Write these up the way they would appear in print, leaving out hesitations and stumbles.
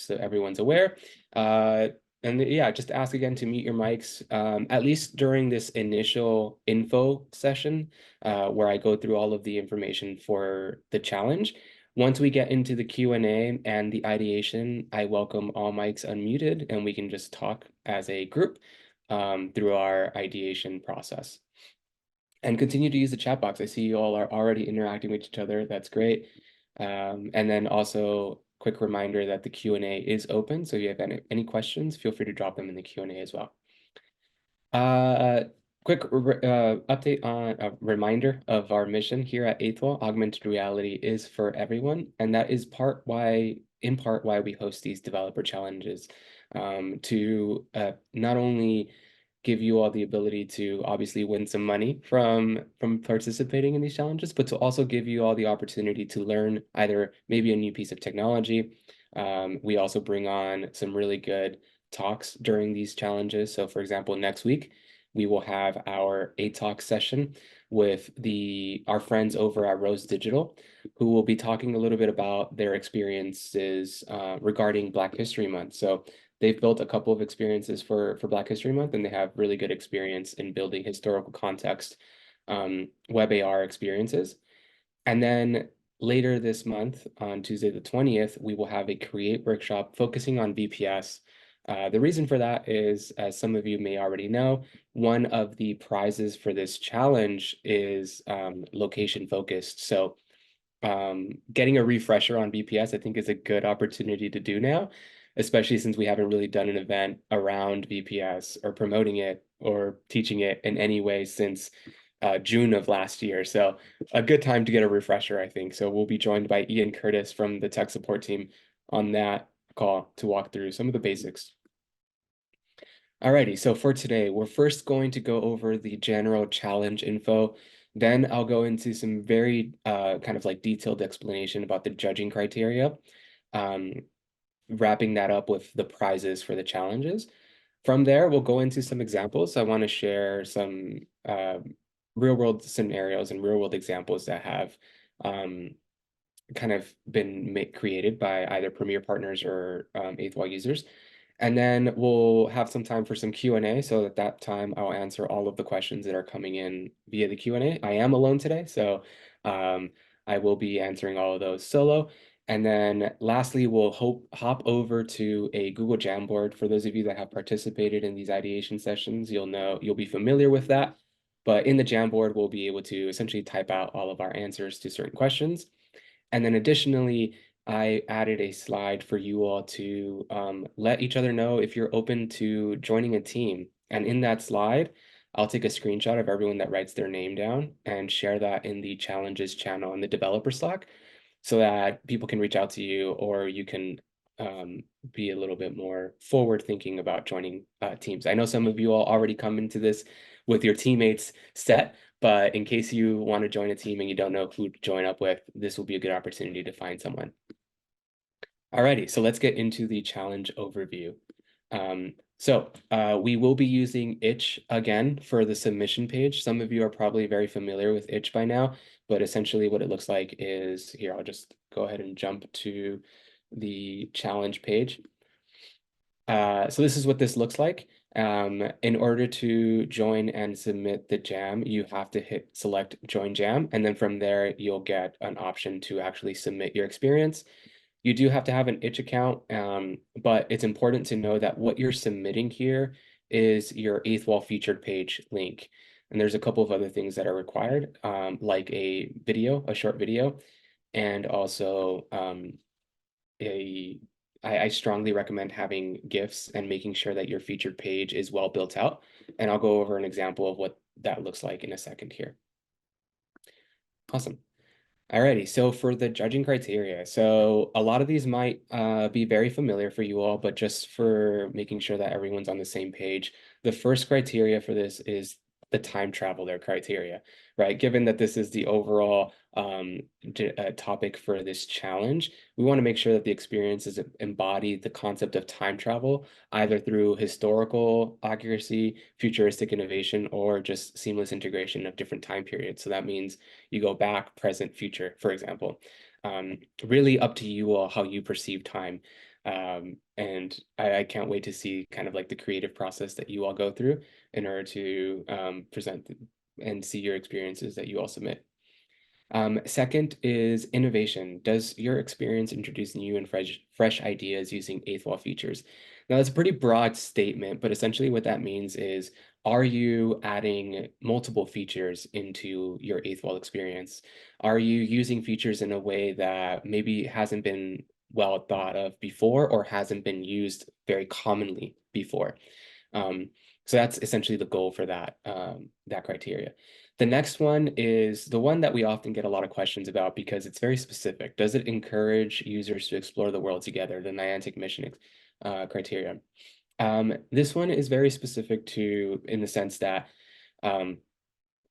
just so everyone's aware. And yeah, just ask again to mute your mics, at least during this initial info session, where I go through all of the information for the challenge. Once we get into the Q&A and the ideation, I welcome all mics unmuted, and we can just talk as a group through our ideation process. And continue to use the chat box. I see you all are already interacting with each other. That's great. And then also, quick reminder that the Q&A is open. So if you have any questions, feel free to drop them in the Q&A as well. Quick update on a reminder of our mission here at Aethel. Augmented reality is for everyone, and that is in part why we host these developer challenges, to not only give you all the ability to obviously win some money from participating in these challenges, but to also give you all the opportunity to learn either maybe a new piece of technology. We also bring on some really good talks during these challenges. So for example, next week, we will have our A-Talk session with our friends over at Rose Digital, who will be talking a little bit about their experiences regarding Black History Month. So they've built a couple of experiences for Black History Month, and they have really good experience in building historical context web AR experiences. And then later this month, on Tuesday the 20th, we will have a Create workshop focusing on VPS. The reason for that is, as some of you may already know, one of the prizes for this challenge is location focused. So getting a refresher on VPS, I think, is a good opportunity to do now, especially since we haven't really done an event around VPS or promoting it or teaching it in any way since June of last year. So a good time to get a refresher, I think. So we'll be joined by Ian Curtis from the tech support team on that call to walk through some of the basics. Alrighty, so for today, we're first going to go over the general challenge info. Then I'll go into some very kind of like detailed explanation about the judging criteria, wrapping that up with the prizes for the challenges. From there, we'll go into some examples. I want to share some real-world scenarios and real-world examples that have kind of been created by either Premier partners or Aethel users. And then we'll have some time for some Q&A. So at that time, I'll answer all of the questions that are coming in via the Q&A. I am alone today, so I will be answering all of those solo. And then lastly, we'll hop over to a Google Jamboard. For those of you that have participated in these ideation sessions, you'll be familiar with that. But in the Jamboard, we'll be able to essentially type out all of our answers to certain questions. And then additionally, I added a slide for you all to let each other know if you're open to joining a team. And in that slide, I'll take a screenshot of everyone that writes their name down and share that in the challenges channel in the developer Slack so that people can reach out to you, or you can be a little bit more forward thinking about joining teams. I know some of you all already come into this with your teammates set, but in case you want to join a team and you don't know who to join up with, this will be a good opportunity to find someone. Alrighty, so let's get into the challenge overview. We will be using Itch again for the submission page. Some of you are probably very familiar with Itch by now, but essentially what it looks like is here. I'll just go ahead and jump to the challenge page. So this is what this looks like. In order to join and submit the jam, you have to select Join Jam, and then from there, you'll get an option to actually submit your experience. You do have to have an Itch account, but it's important to know that what you're submitting here is your Aethel featured page link. And there's a couple of other things that are required, like a short video, and also I strongly recommend having GIFs and making sure that your featured page is well built out. And I'll go over an example of what that looks like in a second here. Awesome. Alrighty, so for the judging criteria, so a lot of these might be very familiar for you all, but just for making sure that everyone's on the same page, the first criteria for this is the time traveler criteria, right? Given that this is the overall topic for this challenge, we want to make sure that the experiences embody the concept of time travel, either through historical accuracy, futuristic innovation, or just seamless integration of different time periods. So that means you go back, present, future, for example. Really up to you all how you perceive time. And I can't wait to see kind of like the creative process that you all go through in order to present and see your experiences that you all submit. Second is innovation. Does your experience introduce new and fresh ideas using eighth wall features? Now, that's a pretty broad statement, but essentially what that means is, are you adding multiple features into your eighth wall experience? Are you using features in a way that maybe hasn't been well thought of before or hasn't been used very commonly before? Um, so that's essentially the goal for that criteria. The next one is the one that we often get a lot of questions about because it's very specific. Does it encourage users to explore the world together, the Niantic mission criteria? This one is very specific to, in the sense that um,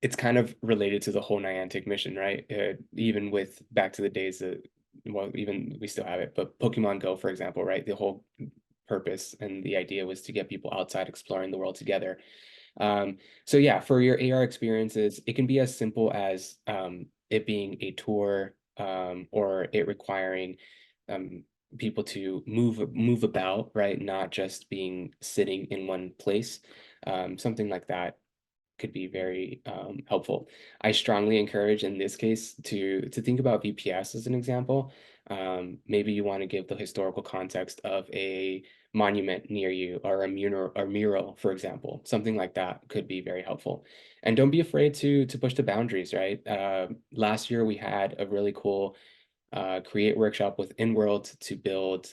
it's kind of related to the whole Niantic mission, right? Even with back to the days that, well, even we still have it, but Pokemon Go, for example, right? The whole purpose and the idea was to get people outside exploring the world together. So yeah, for your AR experiences, it can be as simple as it being a tour or it requiring um, people to move about, right? Not just being sitting in one place. Something like that could be very helpful. I strongly encourage in this case to think about VPS as an example. Maybe you want to give the historical context of a monument near you or a mural, for example. Something like that could be very helpful. And don't be afraid to push the boundaries, right? Last year we had a really cool create workshop with InWorld to build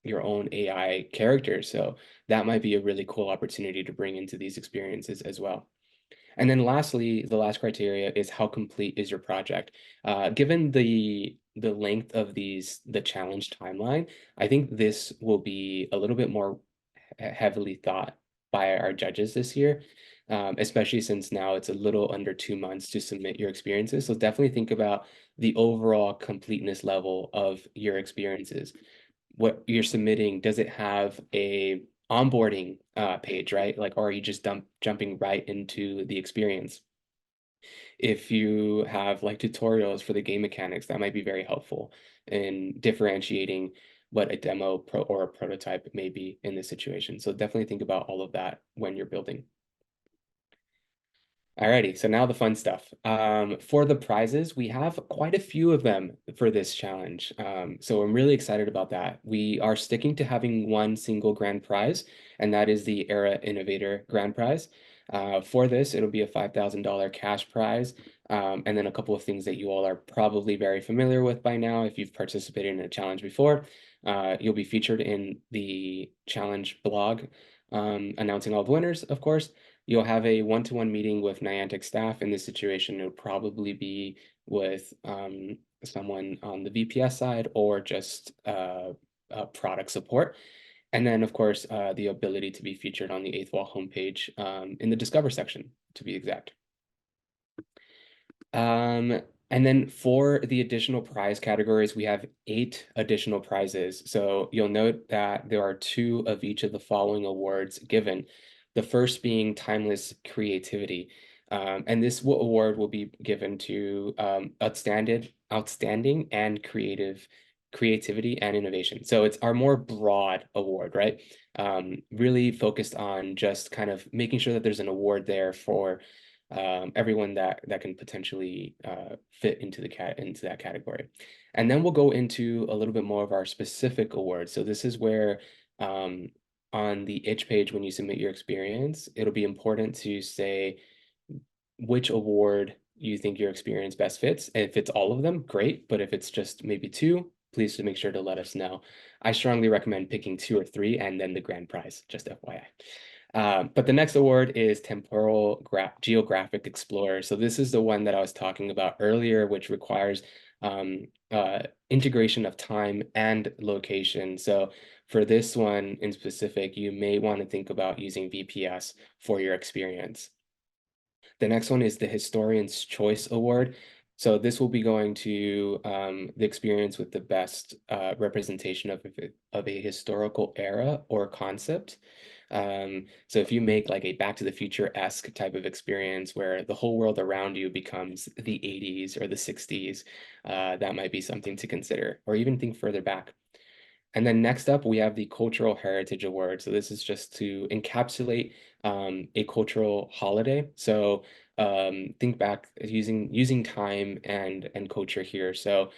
your own AI characters. So that might be a really cool opportunity to bring into these experiences as well. And then lastly, the last criteria is how complete is your project? Given the length of the challenge timeline, I think this will be a little bit more heavily thought by our judges this year, especially since now it's a little under 2 months to submit your experiences. So definitely think about the overall completeness level of your experiences. What you're submitting, does it have a onboarding page, right? Like, or are you just jumping right into the experience? If you have like tutorials for the game mechanics, that might be very helpful in differentiating what a demo or a prototype may be in this situation. So definitely think about all of that when you're building. Alrighty, so now the fun stuff. For the prizes, we have quite a few of them for this challenge. So I'm really excited about that. We are sticking to having one single grand prize, and that is the Era Innovator Grand Prize. For this, it'll be a $5,000 cash prize, and then a couple of things that you all are probably very familiar with by now if you've participated in a challenge before. You'll be featured in the challenge blog, announcing all the winners, of course. You'll have a one-to-one meeting with Niantic staff. In this situation, it'll probably be with someone on the VPS side or just product support. And then, of course, the ability to be featured on the Eighth Wall homepage in the Discover section, to be exact. Um, and then for the additional prize categories, we have 8 additional prizes. So you'll note that there are 2 of each of the following awards given. The first being Timeless Creativity. And this award will be given to outstanding and creativity and innovation. So it's our more broad award, right? Really focused on just kind of making sure that there's an award there for everyone that can potentially fit into that category. And then we'll go into a little bit more of our specific awards. So this is where on the itch page, when you submit your experience, it'll be important to say which award you think your experience best fits. And if it's all of them, great. But if it's just maybe 2, please make sure to let us know. I strongly recommend picking 2 or 3 and then the grand prize, just FYI. But the next award is Temporal-Geographic Explorer. So this is the one that I was talking about earlier, which requires integration of time and location. So for this one in specific, you may want to think about using VPS for your experience. The next one is the Historian's Choice Award. So this will be going to the experience with the best representation of a historical era or concept. So if you make like a Back to the Future-esque type of experience where the whole world around you becomes the 80s or the 60s, that might be something to consider, or even think further back. And then next up, we have the Cultural Heritage Award. So this is just to encapsulate a cultural holiday. So think back using time and culture here. So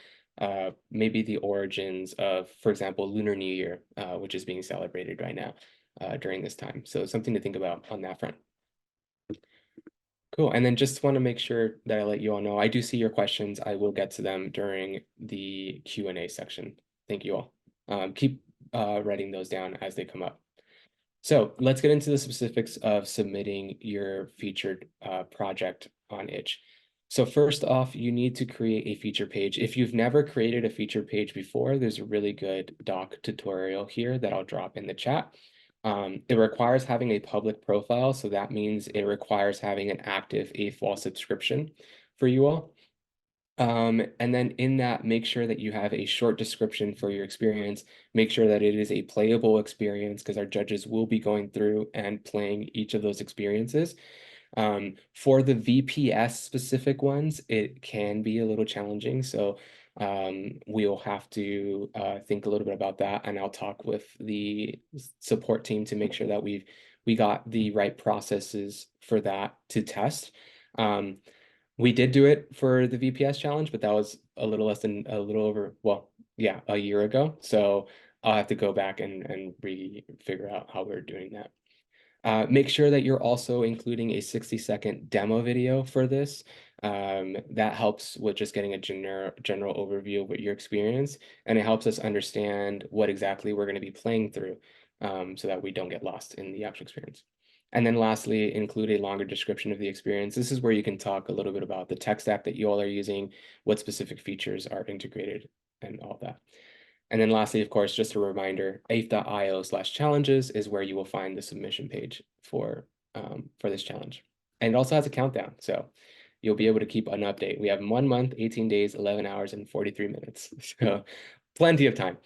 maybe the origins of, for example, Lunar New Year, which is being celebrated right now during this time. So something to think about on that front. Cool. And then just want to make sure that I let you all know, I do see your questions. I will get to them during the Q&A section. Thank you all. Keep writing those down as they come up. So let's get into the specifics of submitting your featured project on Itch. So first off, you need to create a feature page. If you've never created a feature page before, there's a really good doc tutorial here that I'll drop in the chat. It requires having a public profile, so that means it requires having an active AFWall subscription for you all. And then in that, make sure that you have a short description for your experience. Make sure that it is a playable experience because our judges will be going through and playing each of those experiences. For the VPS specific ones, it can be a little challenging. So we'll have to think a little bit about that, and I'll talk with the support team to make sure that we got the right processes for that to test. We did do it for the VPS challenge, but that was a little over, well, yeah, a year ago. So I'll have to go back and figure out how we're doing that. Make sure that you're also including a 60-second demo video for this. That helps with just getting a general overview of what your experience, and it helps us understand what exactly we're going to be playing through so that we don't get lost in the actual experience. And then lastly, include a longer description of the experience. This is where you can talk a little bit about the tech stack that you all are using, what specific features are integrated, and all that. And then lastly, of course, just a reminder, aif.io/challenges is where you will find the submission page for this challenge. And it also has a countdown, so you'll be able to keep an update. We have 1 month, 18 days, 11 hours, and 43 minutes. So plenty of time.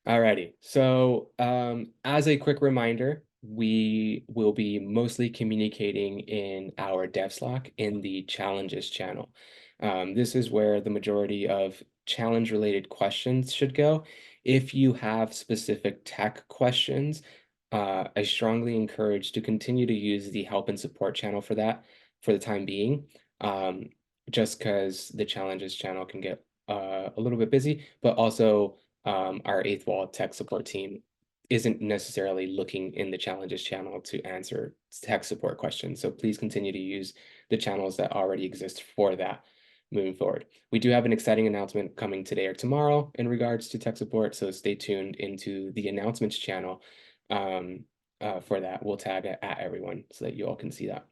Alrighty, so as a quick reminder, we will be mostly communicating in our dev Slack in the challenges channel. This is where the majority of challenge related questions should go. If you have specific tech questions, I strongly encourage to continue to use the help and support channel for that for the time being, just because the challenges channel can get a little bit busy, but also our eighth wall tech support team isn't necessarily looking in the challenges channel to answer tech support questions. So please continue to use the channels that already exist for that moving forward. We do have an exciting announcement coming today or tomorrow in regards to tech support. So stay tuned into the announcements channel for that. We'll tag it at everyone so that you all can see that.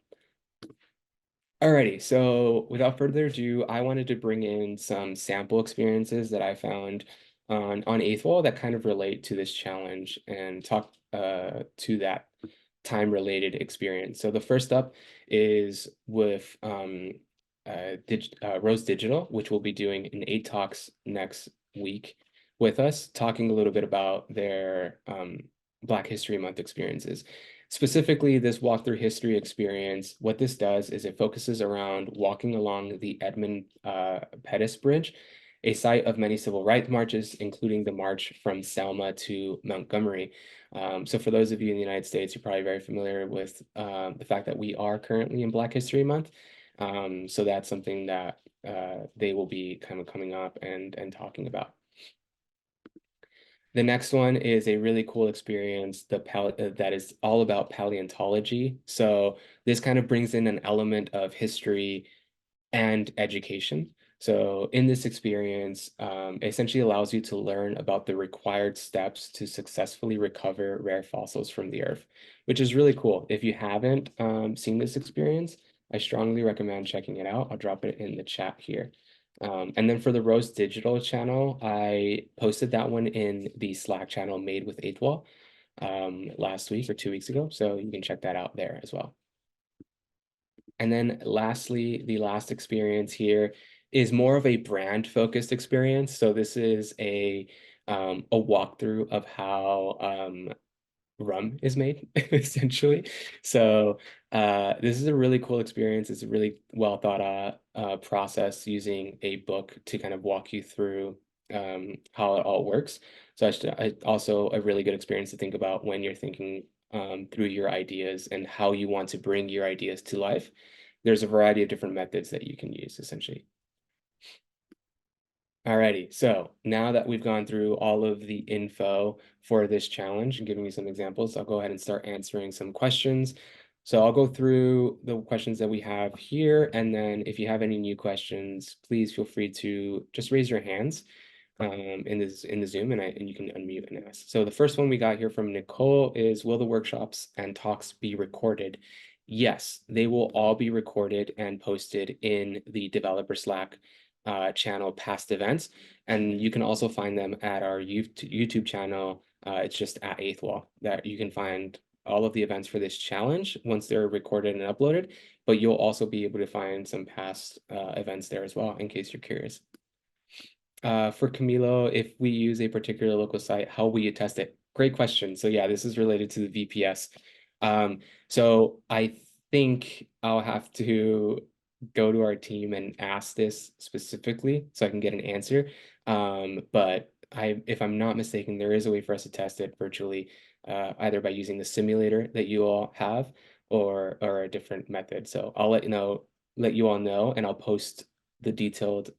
Alrighty, so without further ado, I wanted to bring in some sample experiences that I found on Eighth Wall that kind of relate to this challenge and talk to that time-related experience. So the first up is with Rose Digital, which will be doing an 8 talks next week with us, talking a little bit about their Black History Month experiences. Specifically, this walkthrough history experience, what this does is it focuses around walking along the Edmund Pettus Bridge, a site of many civil rights marches, including the march from Selma to Montgomery. So for those of you in the United States, you're probably very familiar with the fact that we are currently in Black History Month. So that's something that they will be kind of coming up and talking about. The next one is a really cool experience that is all about paleontology. So this kind of brings in an element of history and education. So in this experience, essentially allows you to learn about the required steps to successfully recover rare fossils from the earth, which is really cool. If you haven't seen this experience, I strongly recommend checking it out. I'll drop it in the chat here. And then for the Rose Digital channel, I posted that one in the Slack channel Made with 8 last week or 2 weeks ago. So you can check that out there as well. And then lastly, the last experience here is more of a brand focused experience. So this is a walkthrough of how rum is made, essentially. So this is a really cool experience. It's a really well thought out process using a book to kind of walk you through how it all works. So also a really good experience to think about when you're thinking through your ideas and how you want to bring your ideas to life. There's a variety of different methods that you can use essentially. Alrighty, so now that we've gone through all of the info for this challenge and giving you some examples, I'll go ahead and start answering some questions. So I'll go through the questions that we have here, and then if you have any new questions, please feel free to just raise your hands in the Zoom, and you can unmute and ask. So the first one we got here from Nicole is, will the workshops and talks be recorded? Yes, they will all be recorded and posted in the developer Slack channel past events, and you can also find them at our YouTube channel. It's just at Eighth Wall that you can find all of the events for this challenge once they're recorded and uploaded, but you'll also be able to find some past events there as well in case you're curious. For Camilo, if we use a particular local site, how will you test it? Great question. So yeah, this is related to the VPS. So I think I'll have to go to our team and ask this specifically so I can get an answer. But if I'm not mistaken, there is a way for us to test it virtually, either by using the simulator that you all have or a different method. So I'll let you all know, and I'll post the detailed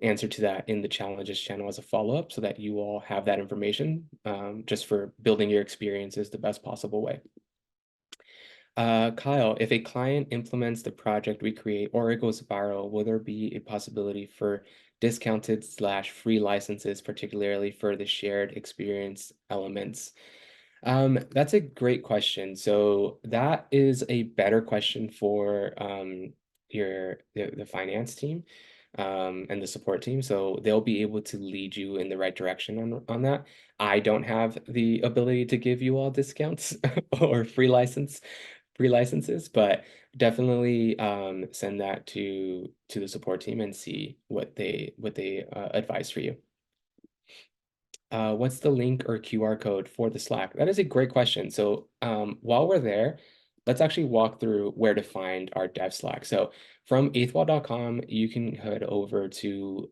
answer to that in the challenges channel as a follow-up so that you all have that information just for building your experiences the best possible way. Kyle, if a client implements the project we create or it goes viral, will there be a possibility for discounted/free licenses, particularly for the shared experience elements? That's a great question. So that is a better question for the finance team and the support team. So they'll be able to lead you in the right direction on that. I don't have the ability to give you all discounts or free licenses, but definitely send that to the support team and see what they advise for you. What's the link or QR code for the Slack? That is a great question. So while we're there, let's actually walk through where to find our dev Slack. So from eighthwall.com, you can head over to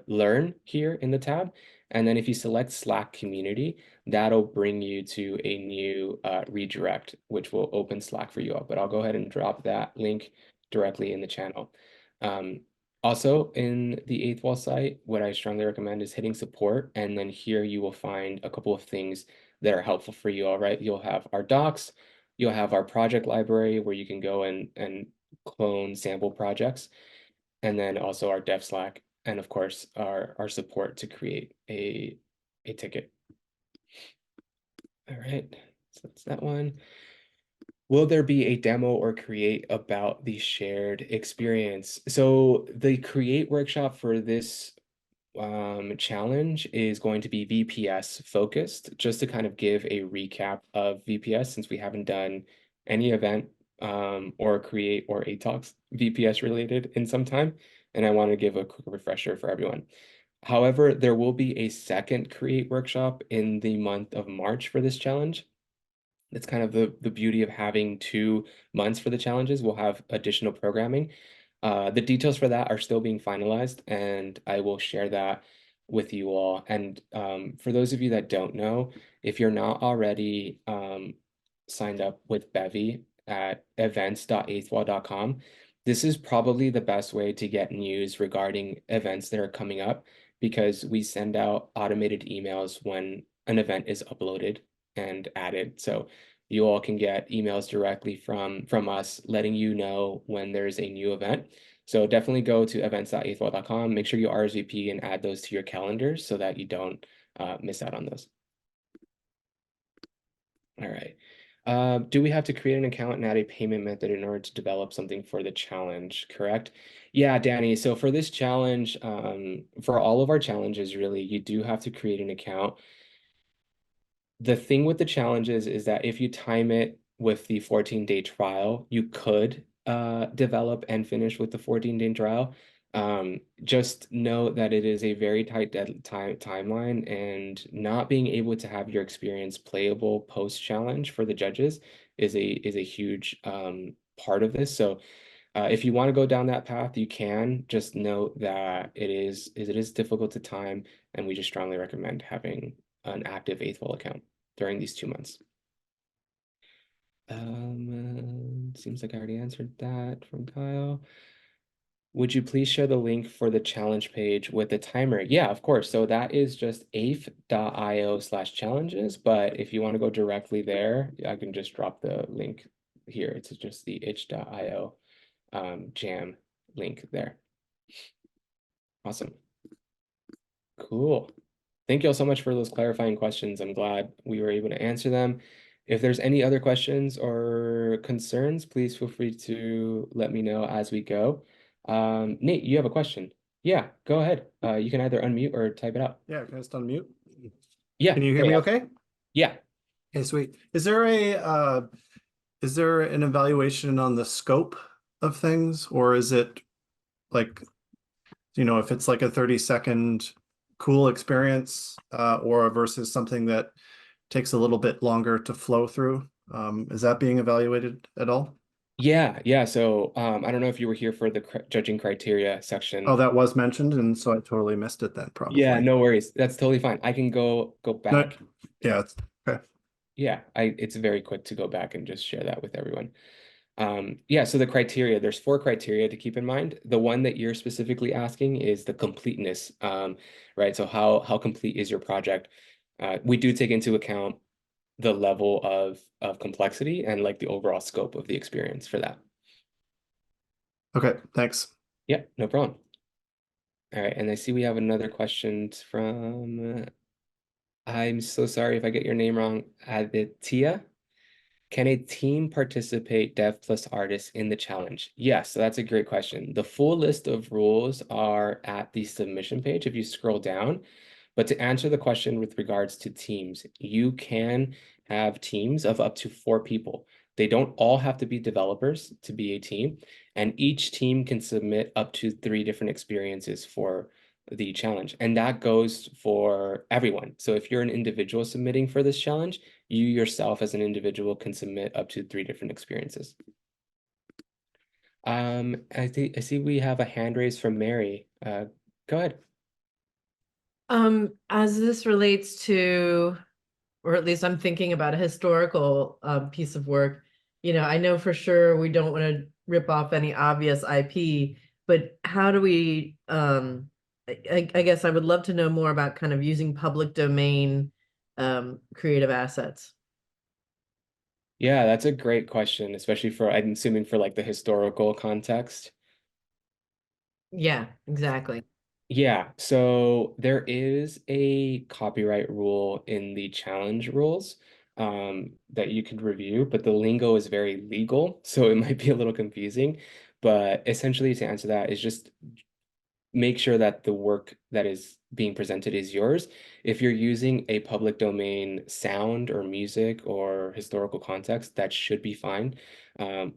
Learn here in the tab. And then if you select Slack Community, that'll bring you to a new redirect, which will open Slack for you all. But I'll go ahead and drop that link directly in the channel. Also, in the Eighth Wall site, what I strongly recommend is hitting support, and then here you will find a couple of things that are helpful for you, all right? You'll have our docs, you'll have our project library where you can go and clone sample projects, and then also our dev Slack, and of course, our support to create a ticket. All right, so that's that one. Will there be a demo or create about the shared experience? So the create workshop for this challenge is going to be VPS focused, just to kind of give a recap of VPS since we haven't done any event or create or ATalks VPS related in some time. And I want to give a quick refresher for everyone. However, there will be a second create workshop in the month of March for this challenge. That's kind of the beauty of having 2 months for the challenges. We'll have additional programming. The details for that are still being finalized, and I will share that with you all. And for those of you that don't know, if you're not already signed up with Bevy at events.eighthwall.com, this is probably the best way to get news regarding events that are coming up because we send out automated emails when an event is uploaded and added. So you all can get emails directly from us letting you know when there's a new event. So definitely go to events.eighthwall.com. Make sure you RSVP and add those to your calendars so that you don't miss out on those. All right. Do we have to create an account and add a payment method in order to develop something for the challenge, correct? Yeah, Danny. So for this challenge, for all of our challenges, really, you do have to create an account. The thing with the challenges is that if you time it with the 14-day trial, you could develop and finish with the 14-day trial. Just know that it is a very tight timeline, and not being able to have your experience playable post challenge for the judges is a huge part of this. So If you want to go down that path, you can. Just note that it is difficult to time, and we just strongly recommend having an active Eighthwell account during these 2 months. Seems like I already answered that from Kyle. Would you please share the link for the challenge page with the timer? Yeah, of course. So that is just aif.io/challenges. But if you want to go directly there, I can just drop the link here. It's just the itch.io jam link there. Awesome. Cool. Thank you all so much for those clarifying questions. I'm glad we were able to answer them. If there's any other questions or concerns, please feel free to let me know as we go. Nate, you have a question. Yeah, go ahead. You can either unmute or type it out. Yeah, can I just unmute? Yeah. Can you hear Hey, me okay? yeah. Okay, sweet. Is there an evaluation on the scope of things, or is it like, if it's like a 30-second cool experience, or versus something that takes a little bit longer to flow through? Is that being evaluated at all? Yeah. So I don't know if you were here for the judging criteria Oh, section. that was mentioned, and so I totally missed it then, Yeah, probably. no worries. That's totally fine. I can go No, back. yeah, okay. Yeah, it's very quick to go back and just share that with everyone. Yeah, so the criteria, there's 4 criteria to keep in mind. The one that you're specifically asking is the completeness, right? So how complete is your project? We do take into account the level of complexity and like the overall scope of the experience for that. Okay, thanks. Yeah, no problem. All right, and I see we have another question from, I'm so sorry if I get your name wrong, Aditya. Can a team participate dev plus artists in the challenge? Yes, so that's a great question. The full list of rules are at the submission page if you scroll down. But to answer the question with regards to teams, you can have teams of up to 4 people. They don't all have to be developers to be a team, and each team can submit up to 3 different experiences for the challenge. And that goes for everyone. So if you're an individual submitting for this challenge, you yourself as an individual can submit up to 3 different experiences. I see we have a hand raised from Mary. Go ahead. As this relates to, or at least I'm thinking about a historical piece of work, I know for sure we don't want to rip off any obvious IP, but how do we, I guess I would love to know more about kind of using public domain creative assets. Yeah, that's a great question, especially for, I'm assuming for like the historical context. Yeah, exactly. Yeah, so there is a copyright rule in the challenge rules that you could review, but the lingo is very legal, so it might be a little confusing. But essentially, to answer that is just make sure that the work that is being presented is yours. If you're using a public domain sound or music or historical context, that should be fine,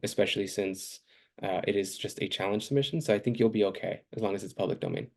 especially since it is just a challenge submission. So I think you'll be okay as long as it's public domain.